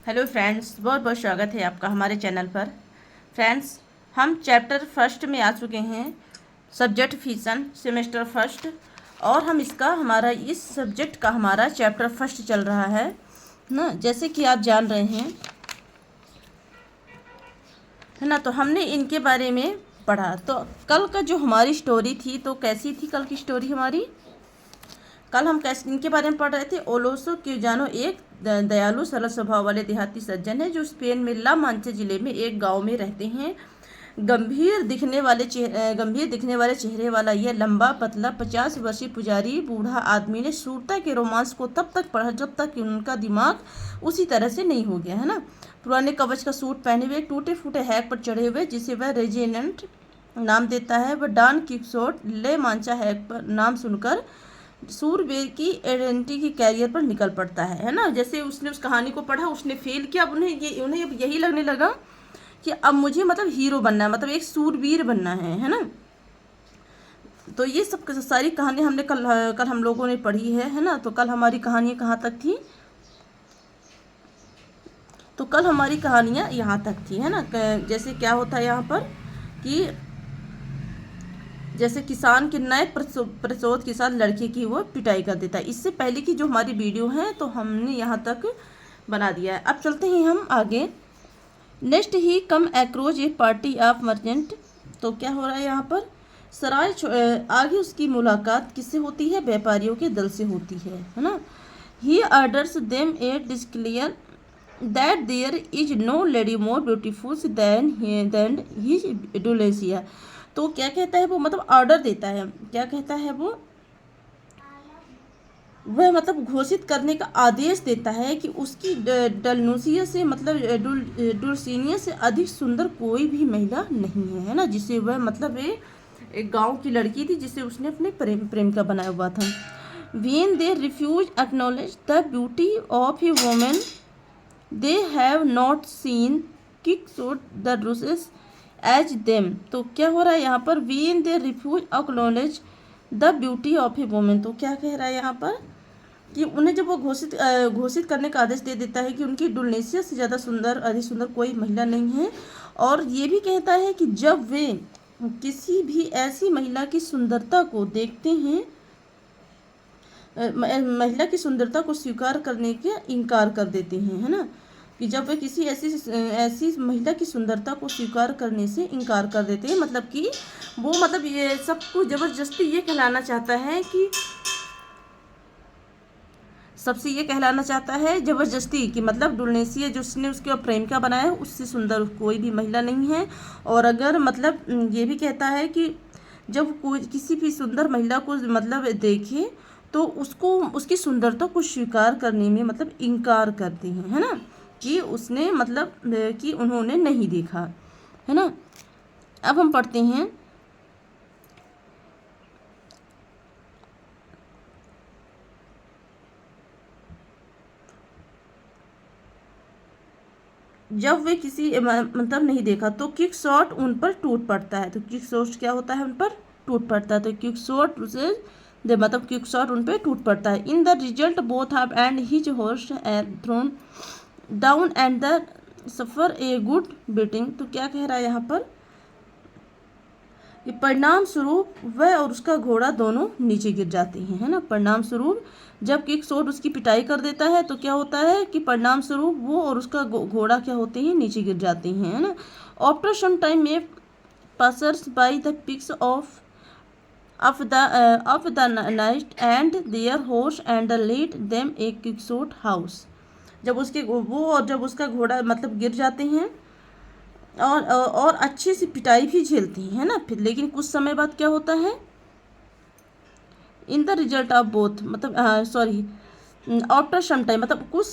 Hello friends, बहुत बहुत स्वागत है आपका हमारे चैनल पर। फ्रेंड्स, हम चैप्टर फर्स्ट में आ चुके हैं, सब्जेक्ट फिशन सेमेस्टर फर्स्ट। और हम हमारा इस सब्जेक्ट का हमारा चैप्टर फर्स्ट चल रहा है ना, जैसे कि आप जान रहे हैं, है ना। तो हमने इनके बारे में पढ़ा। तो कल का जो हमारी स्टोरी थी, तो कैसी थी कल की स्टोरी हमारी? कल हम कैसे इनके बारे में पढ़ रहे थे। ओलोसो क्यूजानो एक दयालु सरल स्वभाव वाले देहाती सज्जन है जो स्पेन में ला मांचे जिले में एक गांव में रहते हैं। गंभीर दिखने वाले चेहरे वाला यह लंबा पतला 50 वर्षीय पुजारी बूढ़ा आदमी ने शूरता के रोमांस को तब तक पढ़ा जब तक कि उनका दिमाग उसी तरह से नहीं हो गया, है ना। पुराने कवच का सूट पहने हुए, टूटे फूटे हैक पर चढ़े हुए, जिसे वह रेजिडेंट नाम देता है, वह डॉन किक्सोट ले मांचा हैक पर नाम सुनकर सूरबीर की आइडेंटिटी की कैरियर पर निकल पड़ता है ना। जैसे उसने उस कहानी को पढ़ा, उसने फेल किया, अब उन्हें अब यही लगने लगा कि अब मुझे मतलब हीरो बनना है, मतलब एक सूरबीर बनना है ना। तो ये सब सारी कहानी हमने कल हम लोगों ने पढ़ी है ना। तो कल हमारी कहानी कहाँ तक थी? तो कल हमारी कहानियाँ यहाँ तक थी, है ना। जैसे क्या होता है यहाँ पर कि जैसे किसान के नए प्रतिशोध के साथ लड़के की वो पिटाई कर देता है। इससे पहले की जो हमारी वीडियो है तो हमने यहाँ तक बना दिया है। अब चलते हैं हम आगे। Next he come across a party of merchant. तो क्या हो रहा है यहाँ पर? आगे उसकी मुलाकात किससे होती है? व्यापारियों के दल से होती है ना। He orders them a declare that there is no lady more beautiful than his Dulcinea. तो क्या कहता है वो? मतलब ऑर्डर देता है। क्या कहता है वो? वह मतलब घोषित करने का आदेश देता है कि उसकी डलनूसिया से मतलब डुल्सिनिया से अधिक सुंदर कोई भी महिला नहीं है ना। जिसे वह मतलब एक गांव की लड़की थी जिसे उसने अपने प्रेम का बनाया हुआ था। When they refuse acknowledge the beauty of a woman they have not seen kickshot the rushes as them। तो क्या हो रहा है यहाँ पर? When they refuse acknowledge the beauty of a woman। तो क्या कह रहा है यहाँ पर कि उन्हें जब वो घोषित करने का आदेश दे देता है कि उनकी डुलनेसिया से ज़्यादा सुंदर, अधिक सुंदर कोई महिला नहीं है। और ये भी कहता है कि जब वे किसी भी ऐसी महिला की सुंदरता को देखते हैं, महिला की सुंदरता को स्वीकार करने के इनकार कर देते हैं, है ना। कि जब वे किसी ऐसी महिला की सुंदरता को स्वीकार करने से इनकार कर देते हैं, मतलब कि वो मतलब ये सबको ज़बरदस्ती ये कहलाना चाहता है कि सबसे ये कहलाना चाहता है ज़बरदस्ती कि मतलब डुलनेसिया जो उसने उसके प्रेमिका बनाया है उससे सुंदर कोई भी महिला नहीं है। और अगर मतलब ये भी कहता है कि जब कोई किसी भी सुंदर महिला को मतलब देखे तो उसको उसकी सुंदरता को स्वीकार करने में मतलब इनकार करते हैं, है ना। कि उसने मतलब कि उन्होंने नहीं देखा, है ना। अब हम पढ़ते हैं। जब वे किसी मतलब नहीं देखा तो किक शॉट उन पर टूट पड़ता है। तो किक शॉट क्या होता है? उन पर टूट पड़ता है। तो किक शॉट उसे मतलब किक शॉट उन पर टूट पड़ता है। In the result both half and his horse thrown down and the suffer a good beating. तो क्या कह रहा है यहाँ पर कि परिणाम स्वरूप वह और उसका घोड़ा दोनों नीचे गिर जाते हैं, है ना। परिणाम स्वरूप जब किक शॉट उसकी पिटाई कर देता है तो क्या होता है कि परिणाम स्वरूप वो और उसका घोड़ा क्या होते हैं? नीचे गिर जाते हैं, है ना। आफ्टर सम टाइम में passers by the picks of the night and their horse and lead them a kickshot house। जब उसका घोड़ा मतलब गिर जाते हैं और अच्छे से पिटाई भी झेलते हैं, है ना। फिर लेकिन कुछ समय बाद क्या होता है? In the result of both मतलब आफ्टर सम टाइम मतलब कुछ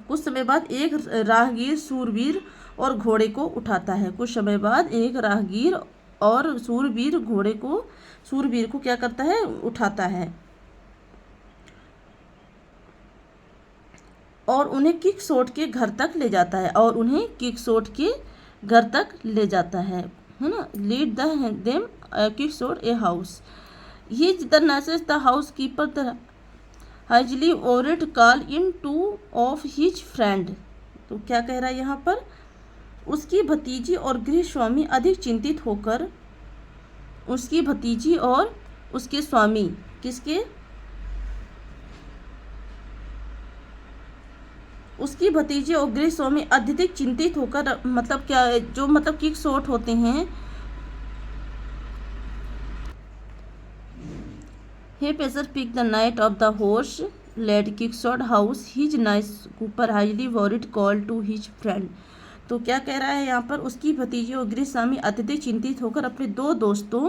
समय बाद एक राहगीर सूरवीर और घोड़े को उठाता है। कुछ समय बाद एक राहगीर और सूरवीर को क्या करता है? उठाता है और उन्हें किक शॉट के घर तक ले जाता है, है ना। Lead them Quixote a house. He the nurses the house keeper hastily orate call in two of his friend. तो क्या कह रहा है यहाँ पर, उसकी भतीजी और गृह स्वामी अधिक चिंतित होकर, उसकी भतीजी और उसके स्वामी, किसके, उसकी भतीजी और गृह स्वामी अत्यधिक चिंतित होकर, मतलब क्या, जो मतलब किकसोट होते हैं, he passer pick the knight of the horse led Quixote house his niece keeper highly worried call to his friend. तो क्या कह रहा है यहाँ पर, उसकी भतीजी और गृह स्वामी अत्यधिक चिंतित होकर अपने दो दोस्तों,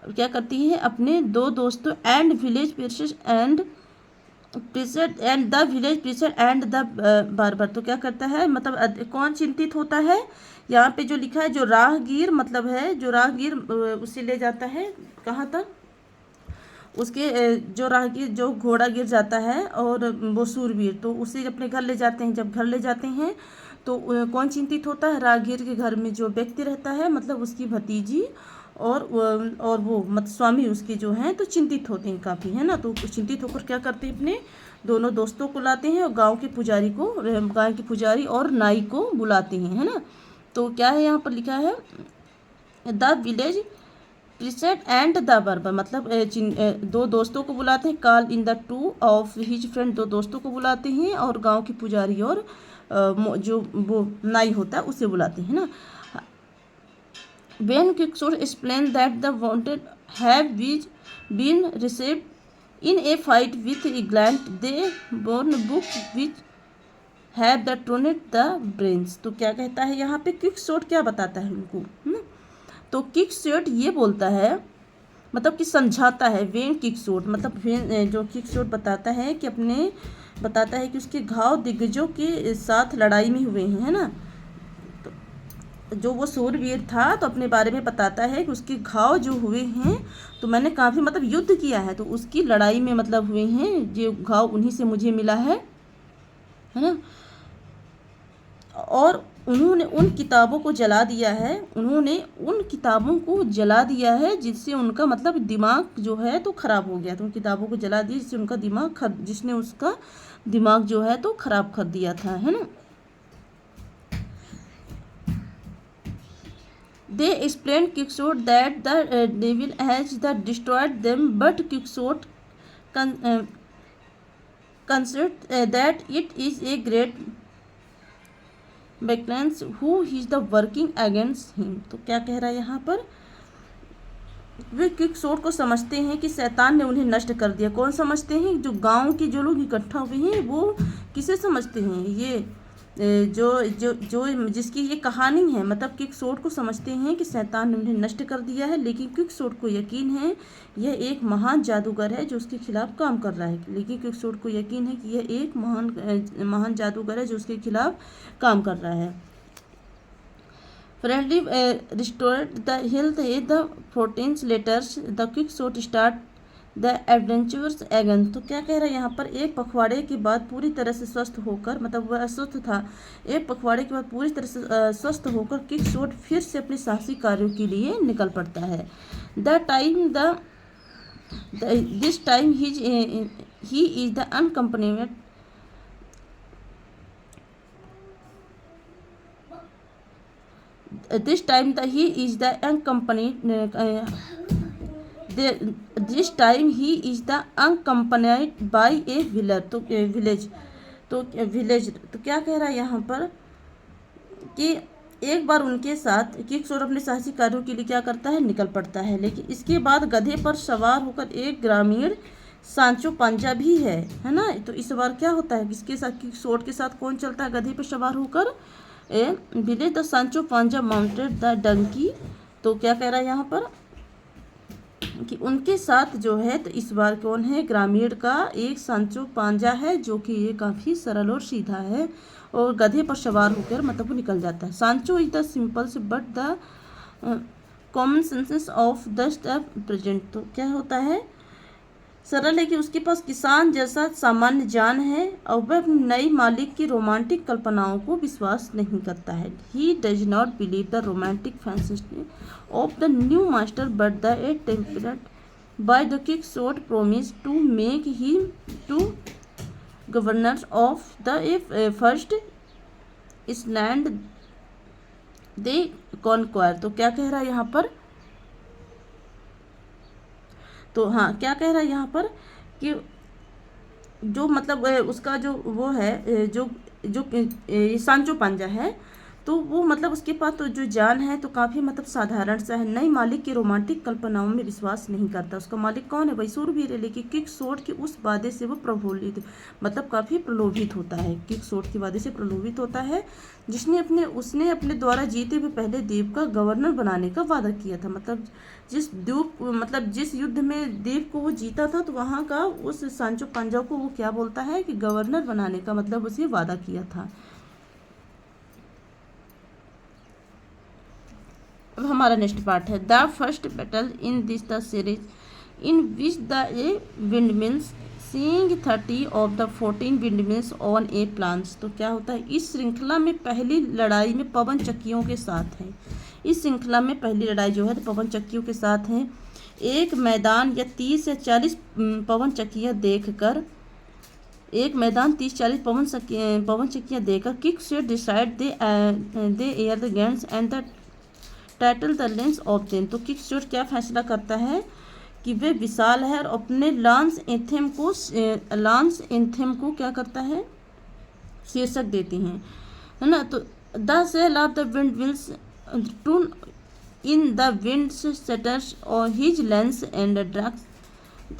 क्या करती है, अपने दो दोस्तों and village priests and priest and the village priest and the barber. तो क्या करता है, मतलब कौन चिंतित होता है, यहाँ पे जो लिखा है, जो राहगीर मतलब है, जो राहगीर उसे ले जाता है कहाँ तक, उसके जो राहगीर, जो घोड़ा गिर जाता है और वो सूरवीर, तो उसे अपने घर ले जाते हैं। जब घर ले जाते हैं तो कौन चिंतित होता है, राहगीर के घर में जो व्यक्ति रहता है, मतलब उसकी भतीजी और वो मतलब स्वामी उसके जो हैं, तो चिंतित होते हैं काफ़ी, है ना। तो चिंतित होकर क्या करते हैं, अपने दोनों दोस्तों को लाते हैं और गांव के पुजारी और नाई को बुलाते हैं, है ना। तो क्या है यहाँ पर लिखा है, the village priest and the बर्बर, मतलब दो दोस्तों को बुलाते हैं, call in the two of his friend, दो दोस्तों को बुलाते हैं और गांव के पुजारी और जो वो नाई होता है उसे बुलाते हैं ना। When Quicksilver explained that the wounded have been received in a fight with England, they born book which have the tornado the brains। तो क्या कहता है यहाँ पे, क्विकसोट क्या बताता है उनको, तो क्विकसोट ये बोलता है, मतलब कि समझाता है, वेन क्विकसोट मतलब जो क्विकसोट बताता है कि अपने, बताता है कि उसके घाव दिग्गजों के साथ लड़ाई में हुए हैं, है ना। जो वो सूरवीर था तो अपने बारे में बताता है कि उसके घाव जो हुए हैं, तो मैंने काफ़ी मतलब युद्ध किया है, तो उसकी लड़ाई में मतलब हुए हैं, जो घाव उन्हीं से मुझे मिला है ना। और उन्होंने उन किताबों को जला दिया है, उन्होंने उन किताबों को जला दिया है जिससे उनका मतलब दिमाग जो है तो ख़राब हो गया, तो उन किताबों को जला दिया जिससे उनका दिमाग जिसने उसका दिमाग जो है तो ख़राब कर दिया था, है ना। They explained Quixote that the devil has destroyed them, but Quixote considered that it is a great benevolence who is the working against him। तो क्या कह रहा है यहाँ पर, वे क्विकसोट को समझते हैं कि शैतान ने उन्हें नष्ट कर दिया। कौन समझते हैं, जो गांव के जो लोग इकट्ठा हुए हैं वो किसे समझते हैं, ये जो जो जो जिसकी ये कहानी है, मतलब क्विकसोट को समझते हैं कि शैतान ने उन्हें नष्ट कर दिया है, लेकिन क्विकसोट को यकीन है यह एक महान जादूगर है जो उसके खिलाफ काम कर रहा है। लेकिन क्विकसोट को यकीन है कि यह एक महान जादूगर है जो उसके खिलाफ काम कर रहा है। Friendly restored the health the 14 letters the Quixote start the adventures again. तो क्या कह रहा है यहाँ पर, एक पखवाड़े के बाद पूरी तरह से स्वस्थ होकर, मतलब वह अस्वस्थ था, एक पखवाड़े के बाद पूरी तरह से स्वस्थ होकर क्विकसोट फिर से अपने साहसी कार्यों के लिए निकल पड़ता है। This time he is the unaccompanied this time he is the accompanied by a village। तो क्या कह रहा है यहाँ पर कि एक बार उनके साथ क्विकसोट अपने साहसी कार्यों के लिए क्या करता है, निकल पड़ता है। लेकिन इसके बाद गधे पर सवार होकर एक ग्रामीण सांचो पांजा भी है ना। तो इस बार क्या होता है, किसके साथ, क्विकसोट के साथ कौन चलता है गधे पर सवार होकर, विलेज द सांचो पांजा माउंटेड द डंकी। तो क्या कह रहा है यहाँ पर कि उनके साथ जो है, तो इस बार कौन है, ग्रामीण का एक सांचो पांजा है जो कि ये काफ़ी सरल और सीधा है और गधे पर सवार होकर मतलब वो निकल जाता है। सांचो is the symbols but the common sense of the present. तो क्या होता है, सरल है कि उसके पास किसान जैसा सामान्य ज्ञान है और वह अपने नई मालिक की रोमांटिक कल्पनाओं को विश्वास नहीं करता है। He does not believe the romantic fancy of the new master but the a tempted by the Quixote promise to make him to governor of the first island they conquer. तो क्या कह रहा है यहाँ पर, तो हाँ क्या कह रहा है यहाँ पर कि जो मतलब उसका जो वो है जो जो सांचो पंजा है, तो वो मतलब उसके पास तो जो जान है तो काफ़ी मतलब साधारण सा है, नई मालिक की रोमांटिक कल्पनाओं में विश्वास नहीं करता। उसका मालिक कौन है भाई, सूरवीर है, लेकिन क्विकसोट के उस वादे से वो प्रफुल्लित मतलब काफ़ी प्रलोभित होता है, क्विकसोट के वादे से प्रलोभित होता है उसने अपने द्वारा जीते हुए पहले द्वीप का गवर्नर बनाने का वादा किया था। मतलब जिस युद्ध में द्वीप को वो जीता था तो वहाँ का उस सांचो पंजा को वो क्या बोलता है कि गवर्नर बनाने का मतलब उसे वादा किया था। अब हमारा नेक्स्ट पार्ट है the first battle in this the series in which the windmills seeing 30 of the 14 windmills on A plans. तो क्या होता है, इस श्रृंखला में पहली लड़ाई में पवन चक्कियों के साथ है, इस श्रृंखला में पहली लड़ाई जो है तो पवन चक्कियों के साथ है। एक मैदान या 30 या 40 पवन चक्कियाँ देखकर एक मैदान 30-40 पवन चक्कियाँ देकर Quixote decide they are the guns and the title the lance of them. तो क्विकसोट क्या फैसला करता है कि वे विशाल है और अपने लांस एंथेम को क्या करता है, शीर्षक देती हैं, है ना। तो the sail of the wind wills to in the wind setters और his lance and drags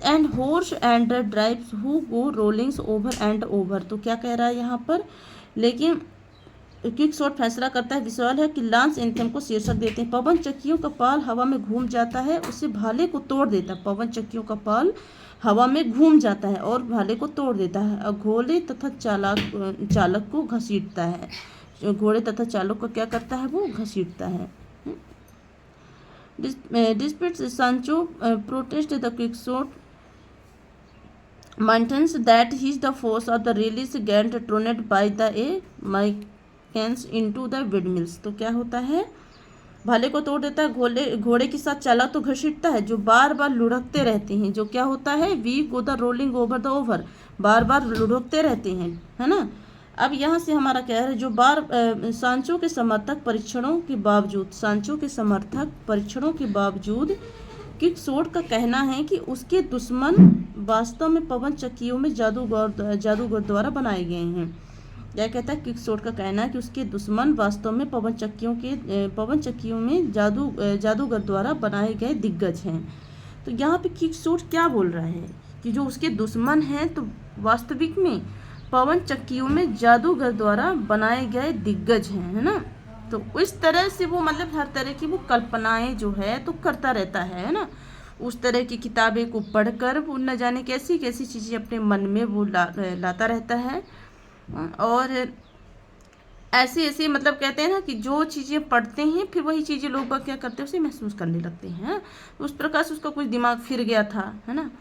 and horse and drives who go rollings over and over. तो क्या कह रहा है यहाँ पर, लेकिन क्विकसोट फैसला करता है, विशाल है कि लांस एंथेम को शीर्षक देते हैं। पवन चक्कियों का पाल हवा में घूम जाता है, उसे भाले को तोड़ देता है। पवन चक्कियों का पाल हवा में घूम जाता है और भाले को तोड़ देता है और घोड़े तथा चालक को घसीटता है। घोड़े तथा चालक को क्या करता है, वो घसीटता है। Despite Sancho protest the Quixote maintains that he is the force of the release get thrown by the machines into the windmills। तो क्या होता है, भाले को तोड़ देता है, घोड़े के साथ चालक तो घसीटता है जो बार बार लुढ़कते रहते हैं, जो क्या होता है we go the rolling over the over, बार बार लुढ़कते रहते हैं, है ना। अब यहाँ से हमारा क्या है, जो सांचो के समर्थक परीक्षणों के बावजूद क्विकसोट का कहना है कि उसके दुश्मन वास्तव में पवन चक्कियों में जादूगर द्वारा बनाए गए हैं। क्या कहता है, क्विकसोट का कहना है कि उसके दुश्मन वास्तव में पवन चक्कियों में जादूगर द्वारा बनाए गए दिग्गज हैं। तो यहाँ पे क्विकसोट क्या बोल रहा है कि जो उसके दुश्मन हैं तो वास्तविक में पवन चक्कियों में जादूगर द्वारा बनाए गए दिग्गज हैं, है ना। तो इस तरह से वो मतलब हर तरह की वो कल्पनाएं जो है तो करता रहता है ना। उस तरह की किताबें को पढ़कर वो न जाने कैसी कैसी चीज़ें अपने मन में वो लाता रहता है। और ऐसे मतलब कहते हैं ना कि जो चीज़ें पढ़ते हैं फिर वही चीज़ें लोग क्या करते हैं, उसे महसूस करने लगते हैं। उस प्रकार से उसका कुछ दिमाग फिर गया था, है ना।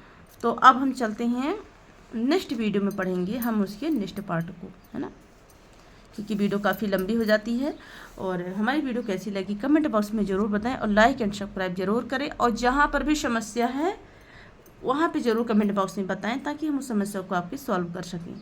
तो अब हम चलते हैं नेक्स्ट वीडियो में पढ़ेंगे हम उसके नेक्स्ट पार्ट को, है ना, क्योंकि वीडियो काफ़ी लंबी हो जाती है। और हमारी वीडियो कैसी लगी कमेंट बॉक्स में ज़रूर बताएं और लाइक एंड सब्सक्राइब जरूर करें। और जहाँ पर भी समस्या है वहाँ पे ज़रूर कमेंट बॉक्स में बताएं ताकि हम उस समस्या को आपकी सॉल्व कर सकें।